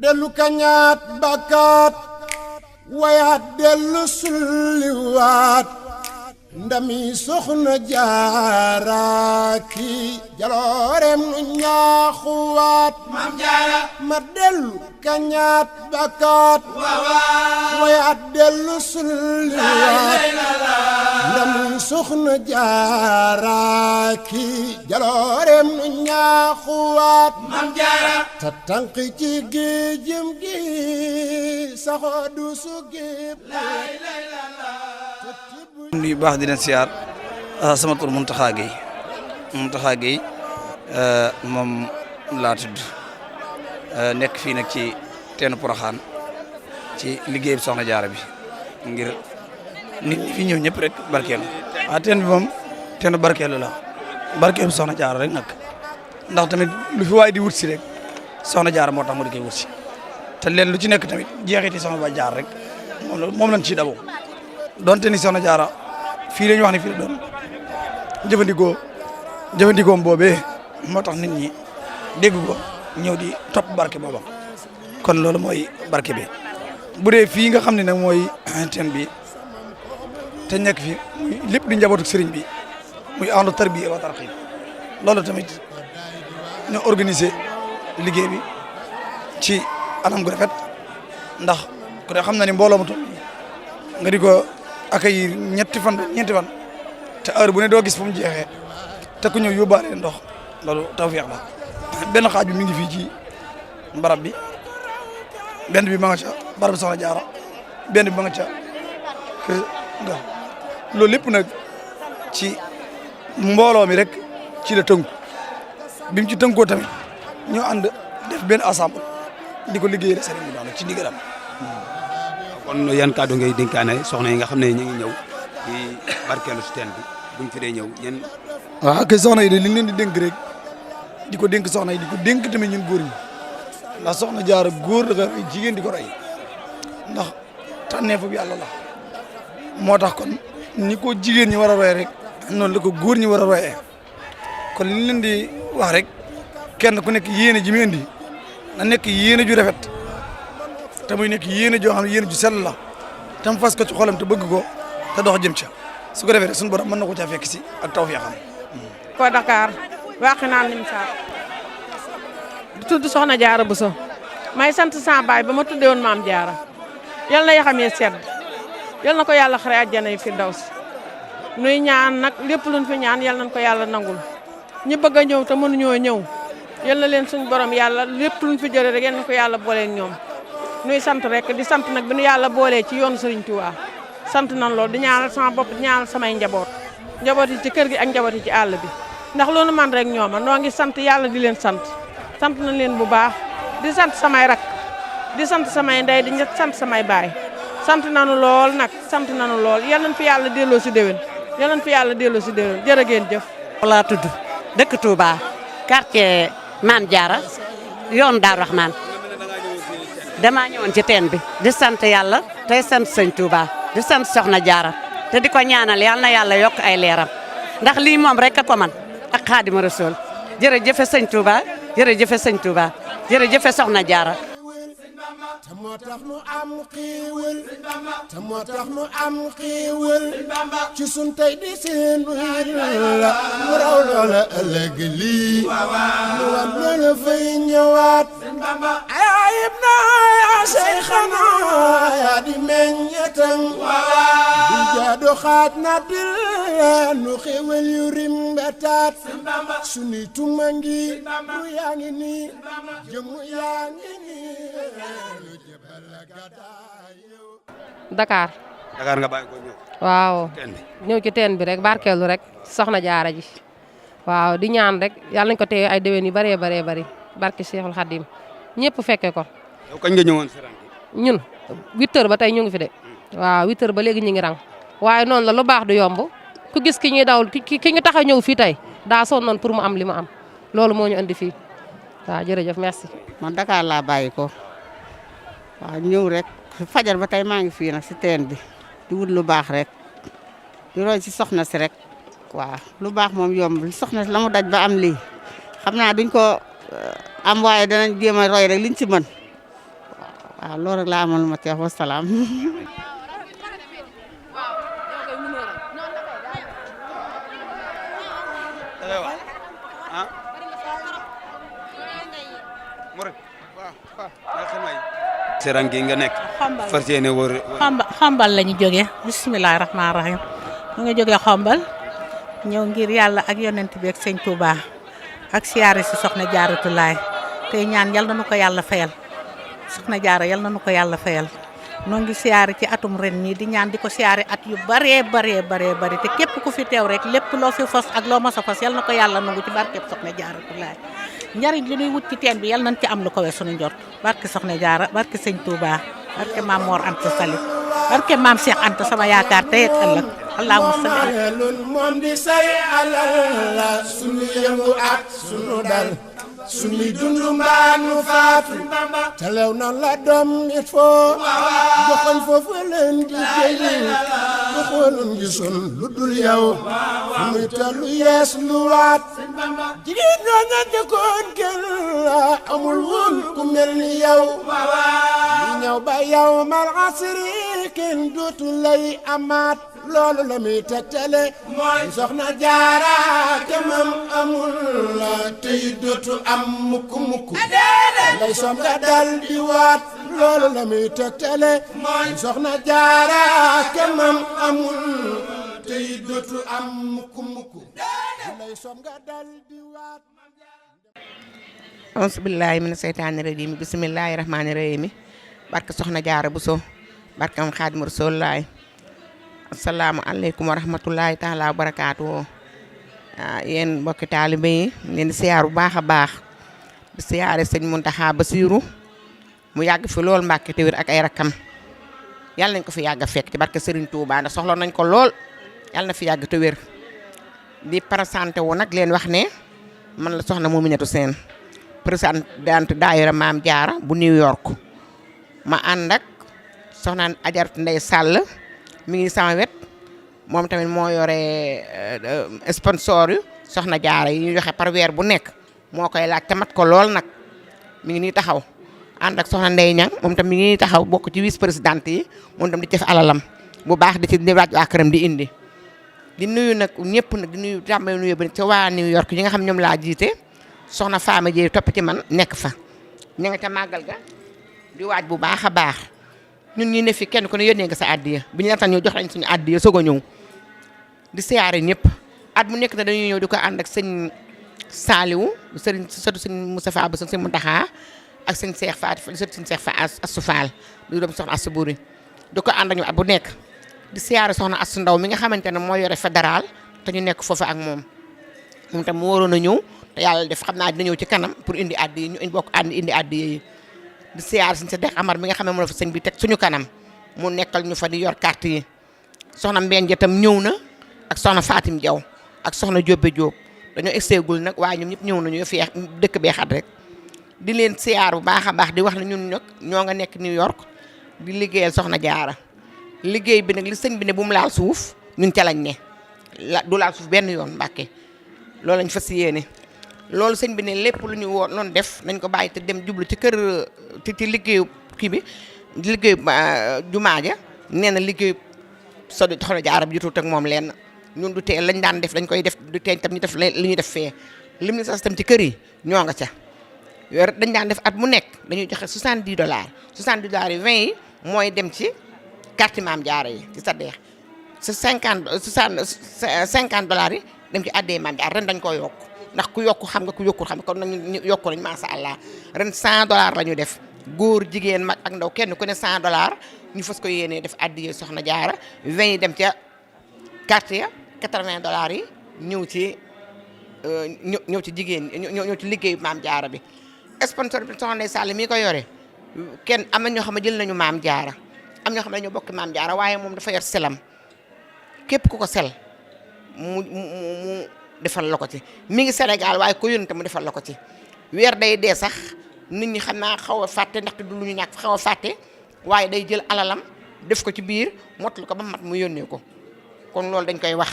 dellu kañaat bakkaat wayaat dellu sulliwaat ndami soxna jaaraaki jaloorem nu ñaaxuwaat Maam Jaara ma dellu kañaat bakkaat wayaat dellu sulliwaat ndami soxna jaaraaki jaloorem nu ñaaxuwaat Maam Jaara ta tànk ci géejëm gi saxoo du su géeb nuyu baax dina siyaar sama tur Muntaxa Gueye moom laa tudd nekk fii nag ci teenu Poroxaan ci liggéey bi Soxna Jaara bi ngir nit ñi fi ñëw ñëpp rek barkeelu teen bi moom teenu barkeelu la barkeelu Soxna Jaara rek nag ndax tamit lu fi waay di wut si rek Soxna Jaara moo tax mu di koy wut si te leen lu ci nekk tamit jeexiti Soxna ba Jaara rek moom lañ ciy daboo donte ni Soxna Jaara fii la ñu wax ne fii la doon jëfandikoom boobee moo tax nit ñi dégg ko ñëw di topp barke booba kon loolu mooy barke bi bu dee fii nga xam ne nag mooy teen bi te nekk fi muy lépp di njabootu sëriñ bi muy àndu tarbiya wa tarqiya loolu tamit ñoo organiser liggéey bi ci anam gu rafet ndax ku ne xam na ni mbooloo mu toll nga di ko accueillir ñeenti fan te heure bu ne doo gis fu mu jeexee te ku ñëw yóbbaale ndox loolu tawfeex la benn xaaj bi mi ngi fii ci barab bi benn bi ma nga ca barab Soxna Jaara benn bi ma nga ca kër nga loolu lépp nag ci mbooloo mi rek ci la tënku bi mu ci tënkoo tamit ñoo ànd def benn assemblée di ko liggéeyal sëriñ bi noonu ci ndigalam. kon yan kàddu ngay dénkaane soxna yi nga xam ne ñu ngi ñëw di barkeelu si teen bi buñ fi dee ñëw ñen waaw kay soxna yi de li ñu leen di dénk rek di ko dénk soxna yi di ko dénk tamit ñun góor ñi ndax Soxna Jaara góor dafa roy jigéen di ko roy ndax tànneefu bi Yàlla la moo tax kon ni ko jigéen ñi war a roy rek noonu la ko góor ñi war a royee kon li ñu leen di wax rek kenn ku nekk yéene ji mu indi na nekk yéene ju rafet te muy nekk yéene joo xam ne yéene ju sell la tam fas ko ci xolam te bëgg ko te dox jëm ca su ko defee rek suñu borom mën na ko caa fekk si ak tawfeexam. ko Dakar waxi naan nim saar di tudd Soxna Jaara Buso may sant sama baay ba ma tuddee woon Maam Jaara yal na yaxamee sedd yal na ko yàlla xare àjjana yi fi daw si nuy ñaan nag lépp luñ fi ñaan yal nañ ko yàlla nangul ñi bëgg a ñëw te mënuñoo ñëw yal na leen suñu borom yàlla lépp luñ fi jëlee rek yal na ko yàlla booleen ñoom nuy sant rek di sant nag bi nu yàlla boolee ci yoonu Sëriñ Tuubaa sant nan loolu di ñaanal sama bopp di ñaanal samay njaboot yi ci kër gi ak njaboot yi ci àll bi ndax loolu man rek ñooma noo ngi sant yàlla di leen sant nañ leen bu baax di sant samay rak di sant samay ndey di sant samay baay sant nanu lool nag sant nanu lool yal nañ fi yàlla delloo si déwén jërë ngeen jëf. laa tudd dëkk Touba quartier Maam Jaara yoon Daaru Rahman damaa ñëwoon ci teen bi di sant yàlla tey sant sëñ Touba di sant Soxna Jaara te di ko ñaanal yal na yàlla yokk ay leeram ndax lii moom rek a ko man ak Xaadimu Rasuul jërëjëfe sëñ Touba jërëjëfe sëñ Touba jërëjëfe Soxna Jaara te moo tax nu am xiiwal te moo tax nu am xiiwal ci sun tey di seen la mu raw loola ëllëg lii mu war loola fay ñëwaat ayib na yaa Seyxana yaa di meññetam di jaadu xaaj na dil nu xiiwal yu rimbataat suni tuma ngi bu yaa ngi nii jëmu yaa ngi nii Dakar nga bàyyi ko ñëw. waaw teen bi ñëw ci teen bi rek barkeelu rek Soxna Jaara ji waaw di ñaan rek yàlla nañ ko téye ay déwén yu bëree bari barke Cheikhul Khadim ñëpp fekke ko. yow kañ nga ñëwoon si rang bi. ñun 8h ba tey ñu ngi fi de waaw 8h ba léegi ñu ngi rang waaye noonu la lu baax du yomb ku gis ki ñuy dawal ki ñu tax a ñëw fii tey daa sonnoon pour mu am li mu am loolu moo ñu andi fii waaw jërëjëf merci. man Dakar laa bàyyi ko waaw ñëw rek fajar ba tey maa ngi fii nag si teen bi di wut lu baax rek di roy si soxna si rek waaw lu baax moom yomb soxna si la mu daj ba am lii xam naa duñ ko am waaye danañ jéem a roy rek liñ ci mën waaw loolu rek laa amoon lu ma ci wax wasalaam. serang gi nga nekk fas yéene wër xombal la ñu jógee bisimilah rahmaani rahim ñu nga jógee xombal ñëw ngir yàlla ak yonent bi ak sëñ Touba ak siyaare si soxna Jaaratulaay tey ñaan yal na nu ko yàlla fayal soxna Jaara yal na nu ko yàlla fayal noo ngi siyaare ci atum ren nii di ñaan di ko siyaare at yu baree te képp ku fi teew rek lépp loo fi fas ak loo mas a fas yal na ko yàlla nangu ci barkeb soxna Jaaratulaay njariñ li ñuy wut ci teen bi yal nañ ci am lu ko we suñu njort barke soxna Jaara barke sëñ Touba barke maam Mor Anta Sali barke maam Cheikh Anta sama yaakaar tey ak ëllëg allahumma salli moom di say alal la sunu yëngu ak sunu dal sunu dundu mbaa nu faatu telew na la doom it foo joxoñ foofu leen di jëli du xoolun gisul lu dul yow fu muy tollu yees lu waat jigéen ñoo ña jëkkoon kenn amul woon ku mel ni yow lu ñëw ba yow mal asri kenn dootu lay amaat loolu la muy tegtale mooy soxna Jaara kemam amul la tey dootu am mukk lay som nga dal di waat loolu la muy tegtale mooy soxna Jaara kemam amul tey dootu am mukk lay som nga dal di waat auzu billaahi mina seytaani rajiim bismillaahi rahmaani rahiim barke soxna Jaara Buso barke am Xaadimu Rasuulillaahi assalaamu aleykum wa rahmatullahi taala wa barakaatu yéen mbokki taalibe yi leen di siyaar bu baax a baax di siyaare sëñ Muntaxa Basiiru mu yàgg fi lool Mbàkke te wér ak ay rakkam yàlla nañ ko fi yàgg a fekk ci barke Serigne Touba ndax soxla nañ ko lool yàlla na fi yàgg te wér di présenté wu nag leen wax ne man la soxna Mominatou Sène présidente daayira Maam Jaara bu New York ma ànd ak soxna Ajaratu Ndey Sàll mi ngi sama wet moom tamit moo yore sponsor yu soxna Jaara yi ñu joxe par weer bu nekk moo koy laaj te mat ko lool nag mi ngi nii taxaw ànd ak soxna Ndey Ñang moom tam mi ngi nii taxaw bokk ci vice présidente yi moom tam di def alalam bu baax di ci waaj waa këram di indi di nuyu nag ñëpp nag di nuyu tàmbali nuyu ba ci waa New York yi nga xam ñoom laa jiite soxna Fama Dieye topp ci man nekk fa ña nga ca màggal ga di waaj bu baax a baax ñun ñi ne fi kenn ku ne yónnee nga sa addiya bu ñu la tan ñoo jox lañ suñu addiya soog a ñëw di siyaare ñëpp at mu nekk na dañuy ñëw di ko ànd ak sëñ Saaliwu sëriñ sëtu sëñ Moustapha ba sëñ Muntaxa ak sëñ Seex Faati sëtu sëñ Seex Fa Astu Faal du doom soxna Astu Buri di ko ànd ak ñu at bu nekk di siyaare soxna Astu Ndaw mi nga xamante ne moo yore fédéral te ñu nekk foofu ak moom tam mu waroon a ñëw te yàlla def xam naa dina ñëw ci kanam pour indi addiya ñu bokk indi addiya yi di siyaar si Dex Amar mi nga xam ne moom la fa sëñ bi teg suñu kanam mu nekkal ñu fa di yor carte yi soxna Mbène tam ñëw na ak soxna Fatim Diaw ak soxna Jóobe Jóob dañoo exeegul nag waaye ñoom ñëpp ñëw nañu fi dëkk bee xat rek di leen siyaar bu baax a baax di wax ne ñun nag ñoo nga nekk New York di liggéeyal soxna Jaara liggéey bi nag li sëñ bi ne bu mu laal suuf ñun ca lañ ne du laal suuf benn yoon Mbàkke loolu lañ fas yéene loolu sëñ bi ne lépp lu ñu woon noonu def nañ ko bàyyi te dem jublu ci kër ci liggéeyu kii bi liggéeyu jumaa ja nee na liggéeyu soxna Jaara bi jotut ak moom lenn ñun du tee lañ daan def dañ koy def du tee tam ñu def li ñu def fee lim ni sax tam ci kër yi ñoo nga ca yor dañ daan def at mu nekk dañuy joxe $70 $70 yi 20 yi mooy dem ci carte Maam Jaara yi ci sa deex sa $50 yi dem ci addee Maam Jaara ren dañ koo yokk ndax ku yokku xam nga ku yokkul xam nga kon nañu yokku nañ masha Allah ren $100 la ñu def góor jigéen mag ak ndaw kenn ku ne $100 ñu fas ko yéenee def addiyee soxna Jaara 20 yi dem ca carte ya $80 yi ñëw ci jigéen ñëw ci liggéeyu Maam Jaara bi sponsor bi soxna Ndey Sall mii ko yore kenn am na ñoo xam ne jël nañu Maam Jaara am ñoo xam ne ñoo bokk Maam Jaara waaye moom dafa yor selam képp ku ko sel mu defal la ko ci mi ngi Sénégal waaye ko yónnte mu defal la ko ci weer day dee sax nit ñi xam naa xaw a fàtte ndaxte du lu ñu ñàkk xaw a fàtte waaye day jël alalam def ko ci biir motul ko ba mat mu yónnee ko kon loolu dañ koy wax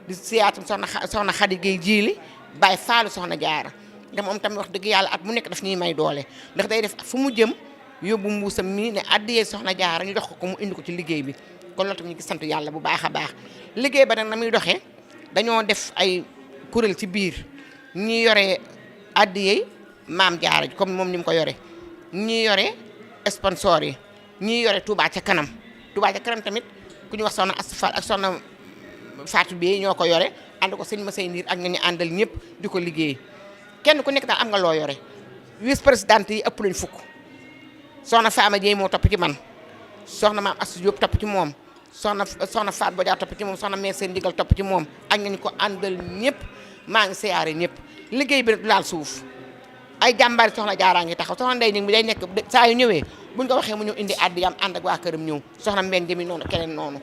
di siyaatum soxna Xadi Géey jiili bàyyi faalu soxna Jaara ndax moom tamit wax dëgg yàlla at mu nekk daf ñuy may doole ndax day def fu mu jëm yóbbu mbuusam mii ne addiyee soxna Jaara ñu jox ko mu indi ko ci liggéey bi kon loolu tamit ñu ngi sant yàlla bu baax a baax liggéey ba nag na muy doxee dañoo def ay kuréel ci biir ñi yore addiyee maam Jaara comme moom ni mu ko yore ñi yore sponsor yi ñi yore Touba ca kanam tamit ku ñu wax soxna Asfal ak soxna Fatou Bieye ñoo ko yore ànd ko sëñ Masey Ndiir ak ñu àndal ñëpp di ko liggéey kenn ku nekk daal am nga loo yore vice présidente yi ëpp lañ fukk soxna Fama Dieye moo topp ci man soxna maam Assou Diop topp ci moom soxna Fatou Bodia topp ci moom soxna Mère Seen Ndigal topp ci moom ak ñu ko àndal ñëpp maa ngi siyaare ñëpp liggéey bi nag laal suuf ay jàmbaari soxna Jaaraa ngi taxaw soxna Ndey ni day nekk saa yu ñëwee buñ ko waxee mu ñëw indi addi yam ànd ak waa këram ñëw soxna Mbène Jëmi noonu keneen noonu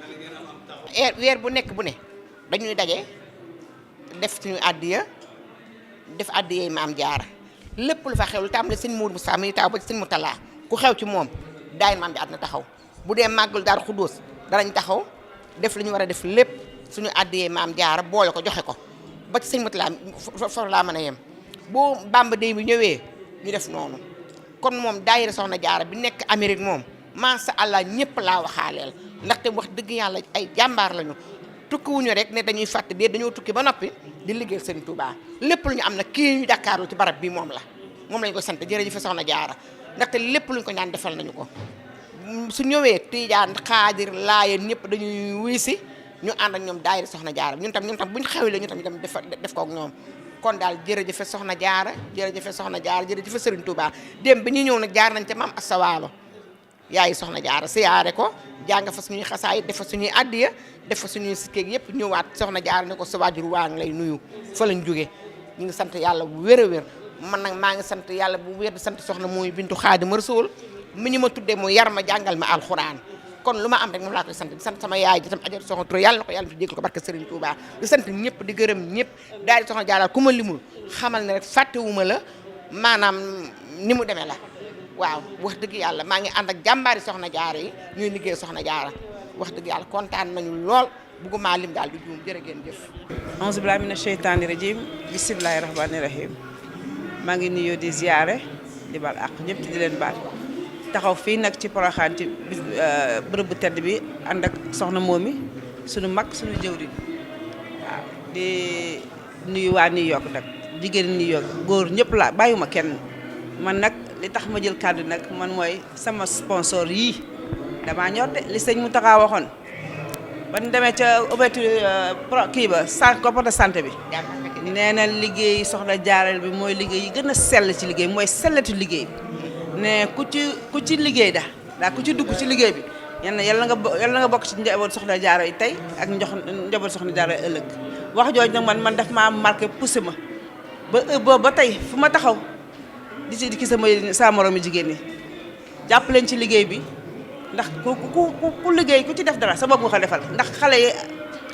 weer bu nekk bu ne dañuy daje def suñu addiya def addiya maam Jaara lépp lu fa xew lu tàmbale sëñ Mourou Moussa mi taw ba sëñ Moutala ku xew ci moom daay maam Jaara na taxaw bu dee màggal Daaru Xuddoos danañ taxaw def li ñu war a def lépp suñu addiya maam Jaara boole ko joxe ko ba ci sëñ Moutala for laa mën a yem boo Bamba Dey bi ñëwee ñu def noonu kon moom daayira soxna Jaara bi nekk Amérique moom masha Allah ñëpp laa waxaaleel ndaxte wax dëgg yàlla ay jàmbaar lañu tukki wuñu rek ne dañuy fàtte dee dañoo tukki ba noppi di liggéeyal Serigne Touba lépp lu ñu am na kii ñu Dakar ci barab bi moom lañ ko sant jërëjëf soxna Jaara ndaxte lépp lu ñu ko ñaan defal nañu ko su ñëwee Tijaan Xaadir Laayeen ñëpp dañuy wuy si ñu ànd ak ñoom daayira soxna Jaara ñun tam buñ xewle ñu tam ñu dem def ko ak ñoom kon daal jërëjëf soxna Jaara jërëjëf Serigne Touba dem bi ñu ñëw nag jaar nañ ca maam Asta Waalo yaay soxna Jaara siyaare ko jàng fa suñuy xasaay def fa suñuy addiya def fa suñuy sikkeeg yëpp ñëwaat soxna Jaara ne ko sa waajur waa ngi lay nuyu fa lañ jógee ñu ngi sant yàlla bu wér a wér man nag maa ngi sant yàlla bu wér di sant soxna mooy bintu Xaadimu Rasuul mi ñu ma tuddee mu yar ma jàngal ma alxuraan kon lu ma am rek moom laa koy sant di sant sama yaay ji tam ajar soxna Touré yàlla na ko yàlla fi jégal ko barke Serigne Touba di sant ñëpp di gërëm ñëpp daal di soxna Jaara ku ma limul xamal ne rek fàttewuma la maanaam ni mu demee la waaw wax dëgg yàlla maa ngi ànd ak jàmbaari soxna Jaara yi ñuy liggéey soxna Jaara wax dëgg yàlla kontaan nañu lool bugguma lim daal di juum jërë ngeen jëf auzu billaahi mina sheytaani rajiim bismillaahi rahmaani rahiim maa ngi nuyoo di ziyaare di bal ak ñëpp di leen baal taxaw fii nag ci Porokhane ci bërëb bu tedd bi ànd ak soxna Momy suñu mag suñu jëwriñ waaw di nuyu waa New York nag jigéen New York góor ñëpp la bàyyuma kenn man nag li tax ma jël kàddu nag man mooy sama sponsor yii damaa ñor de li sëñ Mountakha waxoon ba ñu demee ca ouverture kii ba poste de santé bi nee na liggéey soxna Jaara bi mooy liggéey yi gën a sell ci liggéey mooy sellatu liggéey bi ne ku ci liggéey daa ku ci dugg ci liggéey bi yàlla nga bokk ci njaboot soxna Jaara yi tey ak njaboot soxna Jaara yi ëllëg wax jooju nag man daf maa marqué poussé ma ba tey fu ma taxaw di ci ki sama moromu jigéen ñi jàpp leen ci liggéey bi ndax ku liggéey ku ci def dara sa bopp nga ko defal ndax xale yi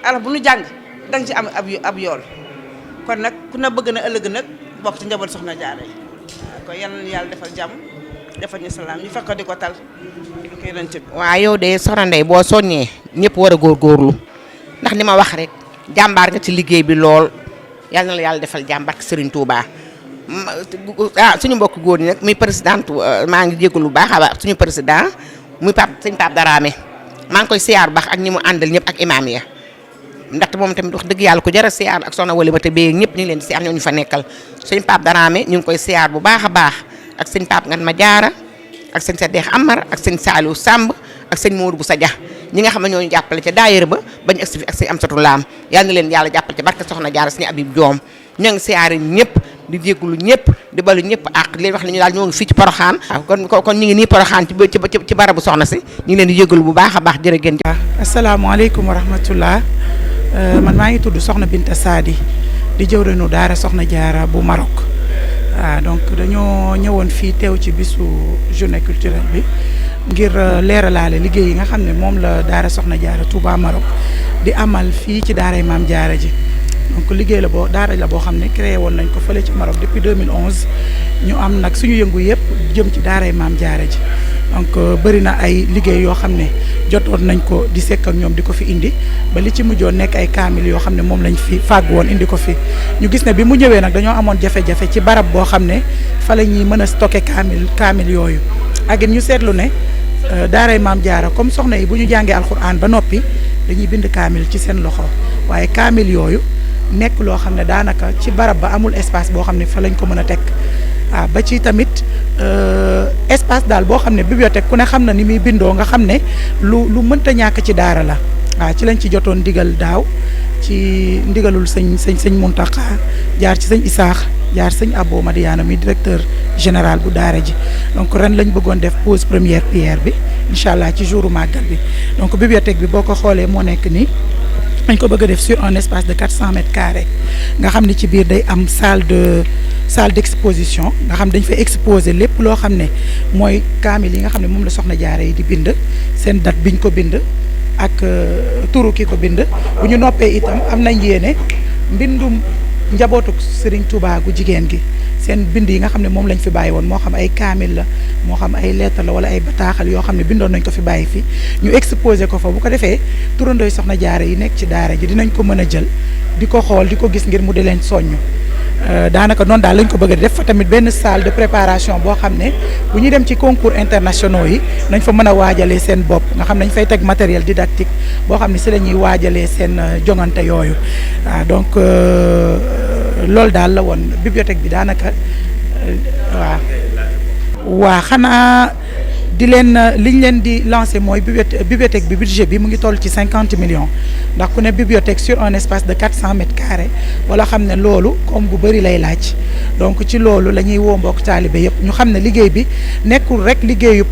araf bu ñu jàng danga ci am ab yool kon nag ku na bëgg na ëllëg nag bokk ci njaboot soxna Jaara yi kon yal na yàlla defal jàmm defal ñu salaam ñu fekk di ko tal di ko yonent bi. waaw yow de soxna Ndeye boo soññee ñëpp war a góorgóorlu ndax ni ma wax rek jàmbaar nga ci liggéey bi lool yal na la yàlla defal jàmbaar Serigne Touba. suñu mbokk góor ñi nag muy présidente maa ngi jégalu lu baax a baax suñu président muy sëñ Pape Darame maa ngi koy siyaar baax ak ñi mu àndal ñëpp ak imaam ya ndaxte moom tamit wax dëgg yàlla ku jar a siyaar ak soxna Wali Mate Bey ñëpp ñu ngi leen di siyaar ñoo ñu fa nekkal sëñ Pape Darame ñu ngi koy siyaar bu baax a baax ak sëñ Pape Ngan ma Jaara ak sëñ Sadex Amar ak sëñ Saliou Samb ak sëñ Modou bu Sadia ñi nga xam ne ñooñu jàppale ca daayira ba bañu agsi fi ak sëñ Amsatou Lam yal na leen yàlla jàppale ca barke soxna Jaara suñu Abib Joom ñoo ngi siyaare ñëpp di jégalu ñëpp di balu ñëpp ak leen wax ne ñu daal ñoo ngi fii ci Porokhane kon ñu ngi nii Porokhane ci barabu soxna si ñu ngi leen di jégalu bu baax a baax jërë ngeen jëf. asalaamaaleykum wa rahmatullah man maa ngi tudd Soxna Binta Sadi di jëwriñu daara Soxna Jaara bu Maroc waaw donc dañoo ñëwoon fii teew ci bisu journée culturelle bi ngir leeralaale liggéey yi nga xam ne moom la daara Soxna Jaara Touba Maroc di amal fii ci daaray Maam Jaara ji donc liggéey la daara la boo xam ne créé woon nañ ko fële ci Maroc depuis 2011 ñu am nag suñu yëngu yëpp jëm ci daaray Maam Jaara ji donc bëri na ay liggéey yoo xam ne jotoon nañ ko di sekk ak ñoom di ko fi indi ba li ci mujjoon nekk ay kaamil yoo xam ne moom lañ fi fàgg woon indi ko fi ñu gis ne bi mu ñëwee nag dañoo amoon jafe-jafe ci barab boo xam ne fa la ñuy mën a stocké kaamil yooyu ak it ñu seetlu ne daaray Maam Jaara comme soxna yi bu ñu jàngee alxuraan ba noppi dañuy bind kaamil ci seen loxo waaye kaamil yooyu nekk loo xam ne daanaka ci barab ba amul espace boo xam ne fa lañ ko mën a teg waaw ba ci tamit espace daal boo xam ne bibliothèque ku ne xam na ni muy bindoo nga xam ne lu mënta ñàkk ci daara la waaw ci lañ ci jotoon ndigal daaw ci ndigalul sëñ Muntaxa jaar ci sëñ Isaax jaar sëñ Abo Madiana mi directeur général bu daara ji donc ren lañ bëggoon def pose première pierre bi incha allah ci jouru màggal bi donc bibliothèque bi boo ko xoolee moo nekk nii dañ ko bëgg a def sur un espace de 400 mètres carrés nga xam ne ci biir day am salle d'exposition nga xam dañ fay exposer lépp loo xam ne mooy kaamil yi nga xam ne moom la soxna jaara yi di bind seen date biñ ko bind ak turu ki ko bind bu ñu noppee itam am nañ yéene mbindum njabootu Serigne Touba gu jigéen gi seen bind yi nga xam ne moom lañ fi bàyyi woon moo xam ay kaamil la moo xam ay lettre la wala ay bataaxal yoo xam ne bindoon nañ ko fi bàyyi fi ñu exposé ko fa bu ko defee turandooy soxna jaara yi nekk ci daara ji dinañ ko mën a jël di ko xool di ko gis ngir mu di leen soññ daanaka noonu daal lañ ko bëgg a def fa tamit benn salle de préparation boo xam ne bu ñuy dem ci concours internationaux yi nañ fa mën a waajalee seen bopp nga xam nañ fay teg matériel didactique boo xam ne si la ñuy waajalee seen jongante yooyu waaw donc loolu daal la woon bibliothèque bi daanaka waa xanaa di leen liñ leen di lancer mooy bibliothèque bi budget bi mu ngi toll ci 50 millions ndax ku ne bibliothèque sur un espace de 400 mètres carrés wala xam ne loolu comme bu bëri lay laaj donc ci loolu la ñuy woo mbokk taalibe yëpp ñu xam ne liggéey bi nekkul rek liggéeyub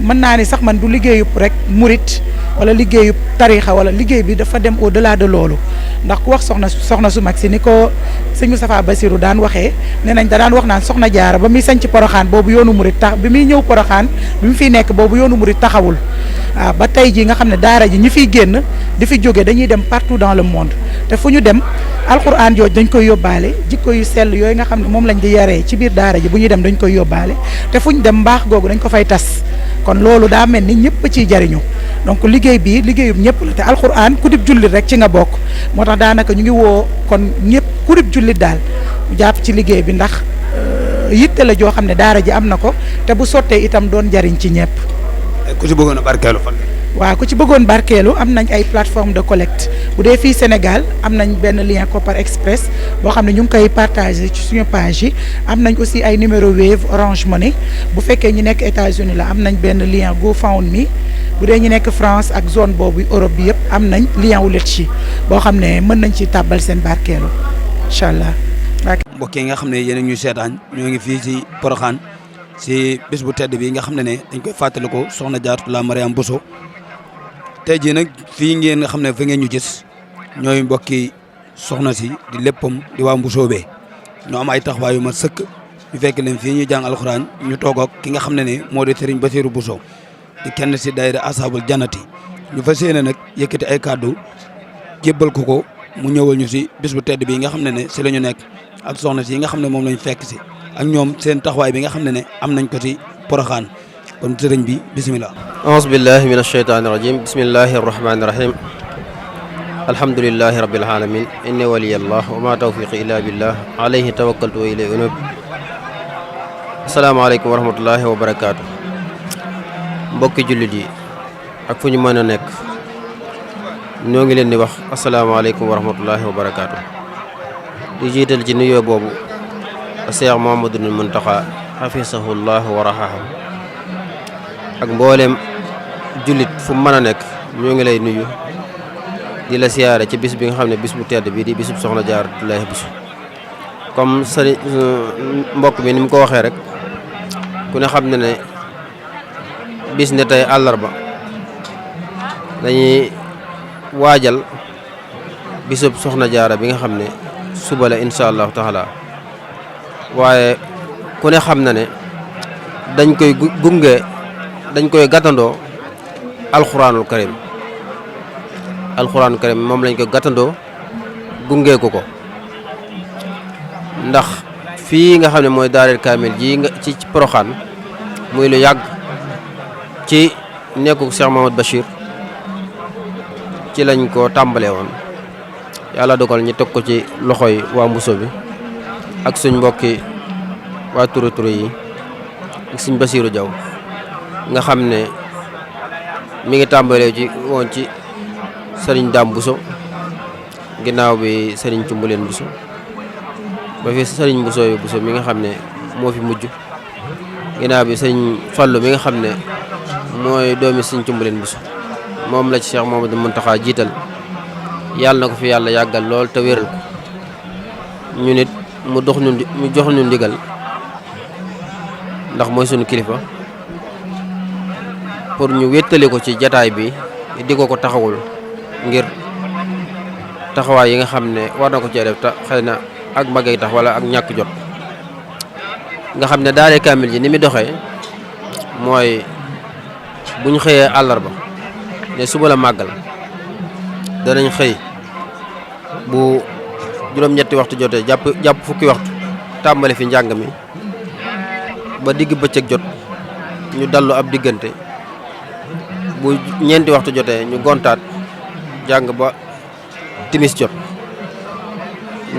mën naa ni sax man du liggéeyub rek murit wala liggéeyub tarixa wala liggéey bi dafa dem au delà de loolu ndax ku wax soxna su mag si ni ko sëñ Moustapha Bassirou daan waxee nee nañ da daan wax naan soxna jaara ba muy sanc Poroxaan boobu yoonu murit tax bi muy ñëw Poroxaan bi mu fiy nekk boobu yoonu murit taxawul waaw ba tey ji nga xam ne daara ji ñi fiy génn di fi jóge dañuy dem partout dans le monde te fu ñu dem alxuraan jooju dañ koy yóbbaale jikko yu sell yooyu nga xam ne moom lañ di yaree ci biir daara ji bu ñuy dem dañ koy yóbbaale te fu ñu dem mbaax googu dañ ko fay tas kon loolu daa mel ni ñëpp ciy jariñu donc liggéey bii liggéeyub ñëpp la te alxuraan ku dib jullit rek ci nga bokk moo tax daanaka ñu ngi woo kon ñëpp ku dib jullit daal mu jàpp ci liggéey bi ndax yitte la joo xam ne daara ji am na ko te bu sottee itam doon jariñ ci ñëpp. ku ci bëggoon a barkeelu fan. waaw ku ci bëggoon barkeelu am nañ ay plateforme de collecte bu dee fii Sénégal am nañ benn lien Kopar Express boo xam ne ñu ngi koy partagé ci suñu page yi am nañ aussi ay numéro Wave Orange Money bu fekkee ñu nekk États-Unis la am nañ benn lien GoFundMe bu dee ñu nekk France ak zone boobu Europe bi yëpp am nañ lien wu Litchi boo xam ne mën nañ ci tàbbal seen barkeelu incha allah. mbokk yi nga xam ne yéen a ñuy seetaan ñoo ngi fii ci Porokhane si bés bu tedd bi nga xam ne dañ koy fàttaliku soxna Jaaratullaahi Mariama Bousso tey jii nag fii ngeen nga xam ne fa ngeen ñu gis ñooy mbokki soxna si di léppam di waa Mbusoobe ñoo am ay taxawaay yu ma sëkk ñu fekk leen fii ñu jàng alxuraan ñu toog ak ki nga xam ne moo di Serigne Bassirou Bousso di kenn si daayira Ashabul Jannati ñu fas yéene nag yëkkati ay kàddu jébbal ko mu ñëwal ñu si bés bu tedd bi nga xam ne si la ñu nekk ak soxna si yi nga xam ne moom lañ fekk si ak ñoom seen taxawaay bi nga xam ne am nañ ko si Porokhane kon sëriñ bi bisimilah. auzu billahi min ashaytaani rajim bismillahi arrahmani irrahim alhamdulilahi rabbil alamin inni waliyallah wa ma tawfiqi illa billah alayhi tawakkaltu wa ilayhi unub asalaamaaleykum wa rahmatullahi wa barakaatu mbokki jullit yi ak fu ñu mën a nekk ñoo ngi leen di wax asalaamaaleykum wa rahmatullahi wa barakaatu di jiital ci nuyoo boobu Cheikh Mouhamadoul Mountakha xafisahullahu wa rahahu ak mbooleem jullit fu mu mën a nekk ñoo ngi lay nuyu di la siyaare ci bis bi nga xam ne bis bu tedd bi di bisub soxna Jaaratullaahi Bousso comme sëriñ mbokk mi ni mu ko waxee rek ku ne xam ne bis ne tey àllarba dañuy waajal bisub soxna jaara bi nga xam ne suba la incha allahu taala waaye ku ne xam na ne dañ koy gunge dañ koy gàttandoo alxuraanul karim moom lañ koy gàttandoo gunge ko ndax fii nga xam ne mooy daareel kaamil ji nga ci Porokhane muy lu yàgg ci nekku Cheikh Mamadou Bachir ci lañ ko tàmbalee woon yàlla dogal ñu teg ko ci loxoy waa Mbuso bi ak suñ mbokki waa Touré yi ak suñ Basiiru Jaw nga xam ne mi ngi tàmbalee woon ci sëriñ Dame Bousso ginnaaw bi sëriñ Cumbuleen Bousso ba fi sëriñ Bousso mi nga xam ne moo fi mujj ginnaaw bi sëriñ Fallu mi nga xam ne mooy doomi sëriñ Cumbuleen Bousso moom la ci Cheikh Mouhamadou Mountakha jiital yàlla na ko fi yàlla yàggal lool te wéral ko ñu nit mu jox ñu ndigal ndax mooy sunu kilifa pour ñu wéttali ko ci jataay bi di ko taxawul ngir taxawaay yi nga xam ne war na ko cee def te xëy na ak magay tax wala ak ñàkk jot nga xam ne daare kaamil ji ni mu doxee mooy bu ñu xëyee àllarba ne suba la màggal danañ xëy bu juróom-ñetti waxtu jotee jàpp fukki waxtu tàmbali fi njàng mi ba digg bëccëg jot ñu dallu ab diggante bu ñeenti waxtu jotee ñu gontaat jàng ba timis jot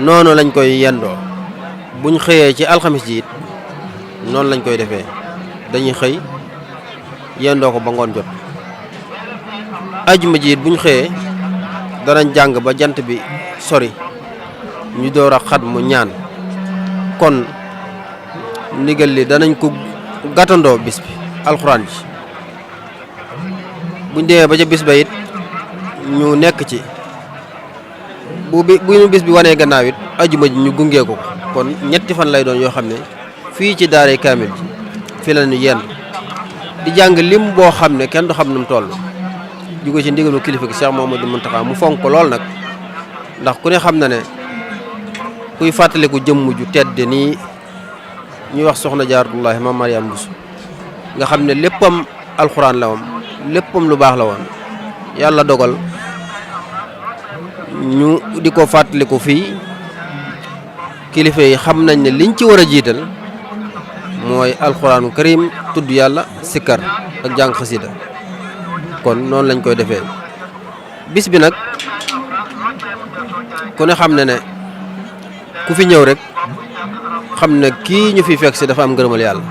noonu lañ koy yendoo buñ xëyee ci alxamis ji it noonu lañ koy defee dañuy xëy yendoo ko ba ngoon jot ajuma ji it buñ xëyee danañ jàng ba jant bi sori ñu door a xat mu ñaan kon ndigal li danañ ko gàttandoo bis bi alxuraan ji buñ demee ba ca bis ba it ñu nekk ci bu ñu bis bi wanee gannaaw it ajuma ji ñu gungee ko kon ñetti fan lay doon yoo xam ne fii ci daaray kaamil ji fi la ñu yenn di jàng lim boo xam ne kenn du xam nu mu toll jóge ci ndigalu kilifa gi Cheikh Mouhamadou Mountakha mu fonk ko lool nag ndax ku ne xam na ne kuy fàttaliku jëmm ju tedd nii ñuy wax soxna Jaaratullaahi Maam Mariam Bousso nga xam ne léppam alxuraan la woon léppam lu baax la woon yàlla dogal ñu di ko fàttaliku fii kilifa yi xam nañ ne liñ ci war a jiital mooy alxuraanu karim tudd yàlla sikkar ak jàng xasida kon noonu lañ koy defee bis bi nag ku ne xam ne ne ku fi ñëw rek xam ne kii ñu fi fekk si dafa am ngërëmal yàlla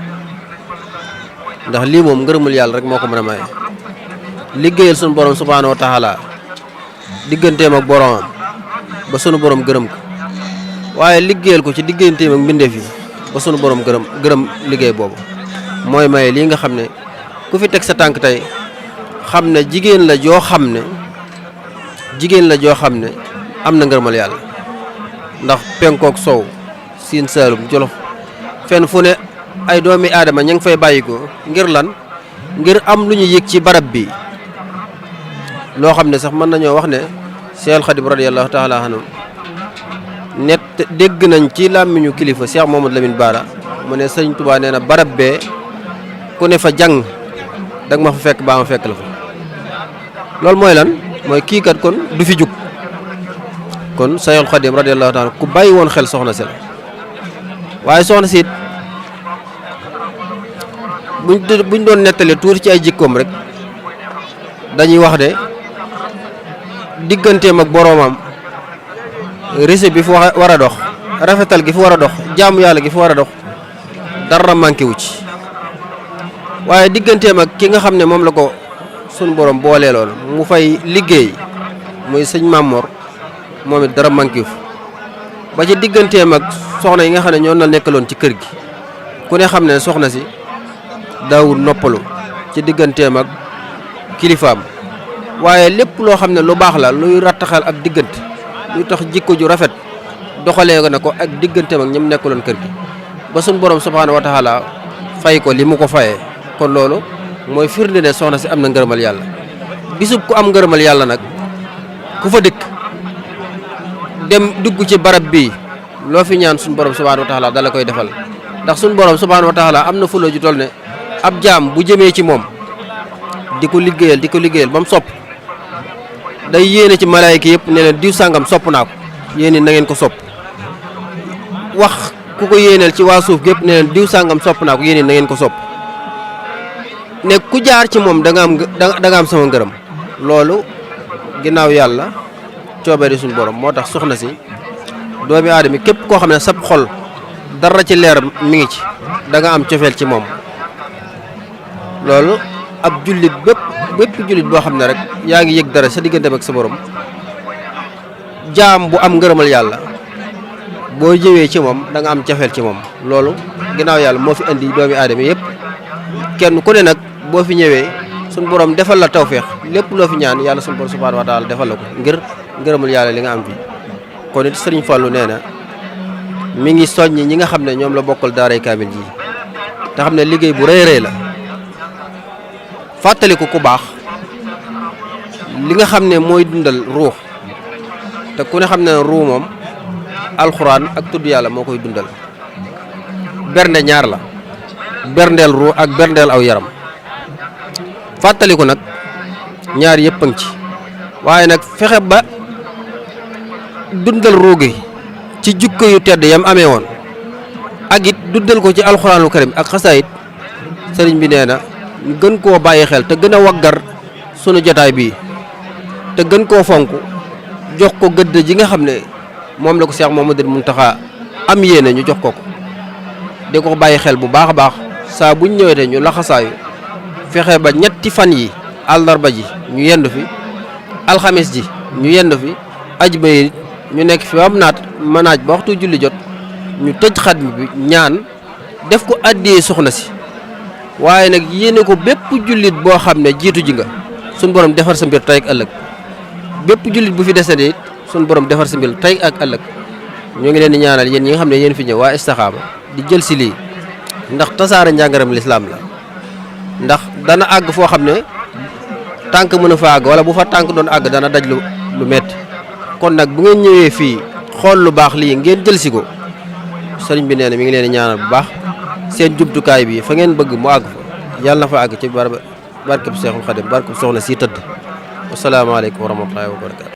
ndax lii moom ngërëmal yàlla rek moo ko mën a maye liggéeyal sunu borom subhaanahu wa taala digganteem ak boromam ba sunu borom gërëm ko waaye liggéeyal ko ci digganteem ak mbindeef yi ba sunu borom gërëm liggéey boobu mooy maye lii nga xam ne ku fi teg sa tànk tey xam ne jigéen la joo xam ne am na ngërëmal yàlla ndax penkook sow siin saalum jolof fenn fu ne ay doomi aadama ña ngi fay bàyyi ko ngir lan ngir am lu ñu yëg ci barab bi loo xam ne sax mën nañoo wax ne Cheikh Khadim radiyallahu taala anhu net dégg nañ ci làmmiñu kilifa Cheikh Mouhamadou Lamine Bara mu ne Sëriñ Tuubaa nee na barab bee ku ne fa jàng dag ma fa fekk baa ma fekk la fa loolu mooy lan mooy kii kat kon du fi jug kon Cheikh Khadim radiyallahu taala ku bàyyi woon xel soxna si la waaye soxna si it buñ doon nettali tuuti ci ay jikkoom rek dañuy wax de digganteem ak boroomam réseau bi fi war a dox rafetal gi fi war a dox jaamu yàlla gi fi war a dox dara manqué wu ci waaye digganteem ak ki nga xam ne moom la ko sunu borom boolee lool mu fay liggéey muy sëñ Mamor moom it dara manqué wu ba ci digganteem ak soxna yi nga xam ne ñoo na nekkaloon ci kër gi ku ne xam ne soxna si daawul noppalu ci digganteem ak kilifaam waaye lépp loo xam ne lu baax la luy rattaxal ak diggante luy tax jikko ju rafet doxalee na ko ak digganteem ak ñoom nekkaloon kër gi ba suñ borom subhaanahu wa taala fay ko li mu ko fayee kon loolu mooy firnde ne soxna si am na ngërëmal yàlla bisub ku am ngërëmal yàlla nag ku fa dëkk dem dugg ci barab bii loo fi ñaan suñ borom subhaanahu wa taala dala koy defal ndax suñ borom subhaanahu wa taala am na fulla ju toll ne ab jaam bu jëmee ci moom di ko liggéeyal ba mu sopp day yéene ci malaayika yëpp ne leen diw sàngam sopp naa ko yéen na ngeen ko sopp wax ku ko yéeneel ci waa suuf gépp ne leen diw sàngam sopp naa ko yéen na ngeen ko sopp ne ku jaar ci moom da nga am sama ngërëm loolu ginnaaw yàlla coobere suñu borom moo tax soxna si doomi aadama képp koo xam ne sab xol dara ci leer mi ngi ci da nga am cofeel ci moom loolu ab jullit bépp jullit boo xam ne rek yaa ngi yëg dara sa diggante ak sa borom jaam bu am ngërëmal yàlla boo ñëwee ci moom da nga am cafeel ci moom loolu ginnaaw yàlla moo fi indi doomi aadama yëpp kenn ku ne nag boo fi ñëwee suñu borom defal la tawféex lépp loo fi ñaan yàlla suñu borom subhaanahu wa taala defal la ko ngir ngërëmal yàlla li nga am fi kon it Sëriñ Fallu nee na mi ngi soññi ñi nga xam ne ñoom la bokkal daaray kaamil ji te xam ne liggéey bu rëy rëy la fàttaliku ku baax li nga xam ne mooy dundal ruux te ku ne xam ne ruux moom alxuraan ak tudd yàlla moo koy dundal bernde ñaar la berndeel ruux ak berndeel aw yaram fàttaliku nag ñaar yëpp a ngi ci waaye nag fexe ba dundal ruux gi ci jukko yu tedd yam amee woon ak it dundal ko ci alxuraanul karim ak xasaayit sëriñ bi nee na ñu gën koo bàyyi xel te gën a waggar sunu jotaay bii te gën koo fonk jox ko gëdd ji nga xam ne moom la ko Cheikh Mouhamadoul Mountakha am yéene ñu jox ko di ko bàyyi xel bu baax a baax saa buñ ñëwee te ñu laxasaayu fexe ba ñetti fan yi àllarba ji ñu yendu fi alxames ji ñu yendu fi ajuma yi ñu nekk fi am naat manaaj ba waxtu julli jot ñu tëj xatmi bi ñaan def ko addiyee soxna si waaye nag yéene ko bépp jullit boo xam ne jiitu ji nga suñ borom defar sa mbir tey ak ëllëg bépp jullit bu fi desee it suñ borom defar sa mbir tey ak ëllëg ñoo ngi leen di ñaanal yéen ñi nga xam ne yéen fi ñëw waa Istikhama di jël si lii ndax tasaare njàngaram lislaam la ndax dana àgg foo xam ne tànk mën a fa àgg wala bu fa tànk doon àgg dana daj lu metti kon nag bu ngeen ñëwee fii xool lu baax lii ngeen jël si ko sëriñ bi nee na mi ngi leen di ñaanal bu baax seen jumtukaay bi fa ngeen bëgg mu àgg fa yàlla na fa àgg ci barkeb Seexul Xadim barkeb soxna si tëdd asalaamaaleykum wa rahmatullahi wa barakatu